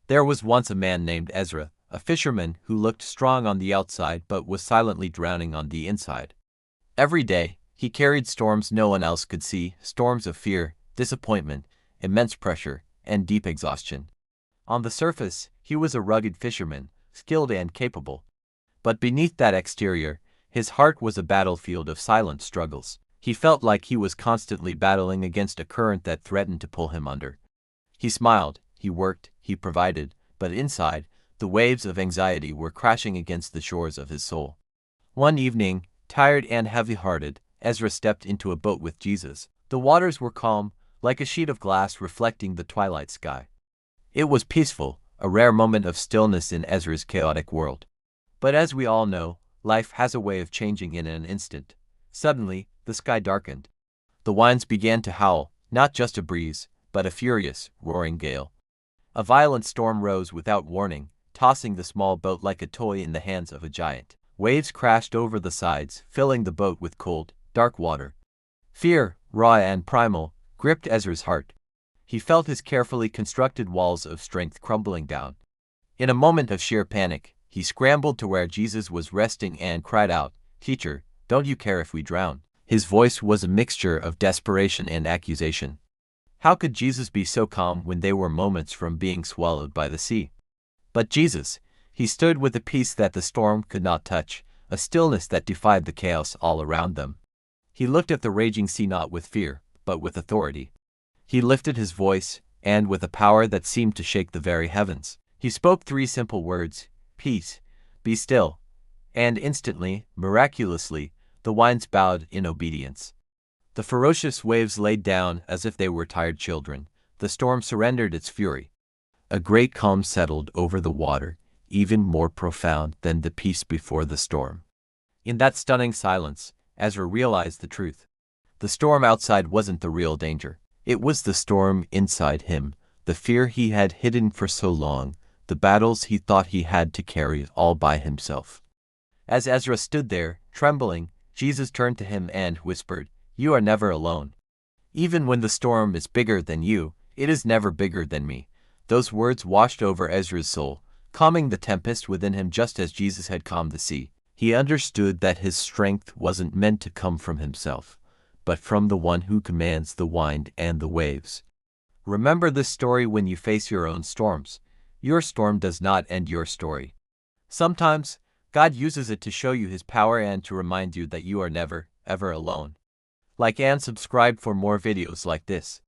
There was once a man named Ezra, a fisherman who looked strong on the outside but was silently drowning on the inside. Every day, he carried storms no one else could see, storms of fear, disappointment, immense pressure, and deep exhaustion. On the surface, he was a rugged fisherman, skilled and capable. But beneath that exterior, his heart was a battlefield of silent struggles. He felt like he was constantly battling against a current that threatened to pull him under. He smiled, he worked, he provided, but inside, the waves of anxiety were crashing against the shores of his soul. One evening, tired and heavy-hearted, Ezra stepped into a boat with Jesus. The waters were calm, like a sheet of glass reflecting the twilight sky. It was peaceful, a rare moment of stillness in Ezra's chaotic world. But as we all know, life has a way of changing in an instant. Suddenly, the sky darkened. The winds began to howl, not just a breeze, but a furious, roaring gale. A violent storm rose without warning, tossing the small boat like a toy in the hands of a giant. Waves crashed over the sides, filling the boat with cold, dark water. Fear, raw and primal, gripped Ezra's heart. He felt his carefully constructed walls of strength crumbling down. In a moment of sheer panic, he scrambled to where Jesus was resting and cried out, "Teacher, don't you care if we drown?" His voice was a mixture of desperation and accusation. How could Jesus be so calm when they were moments from being swallowed by the sea? But Jesus, he stood with a peace that the storm could not touch, a stillness that defied the chaos all around them. He looked at the raging sea not with fear, but with authority. He lifted his voice, and with a power that seemed to shake the very heavens, he spoke three simple words: "Peace, be still." And instantly, miraculously, the winds bowed in obedience. The ferocious waves laid down as if they were tired children. The storm surrendered its fury. A great calm settled over the water, even more profound than the peace before the storm. In that stunning silence, Ezra realized the truth. The storm outside wasn't the real danger. It was the storm inside him, the fear he had hidden for so long, the battles he thought he had to carry all by himself. As Ezra stood there, trembling, Jesus turned to him and whispered, "You are never alone. Even when the storm is bigger than you, it is never bigger than me." Those words washed over Ezra's soul, calming the tempest within him just as Jesus had calmed the sea. He understood that his strength wasn't meant to come from himself, but from the one who commands the wind and the waves. Remember this story when you face your own storms. Your storm does not end your story. Sometimes, God uses it to show you his power and to remind you that you are never, ever alone. Like and subscribe for more videos like this.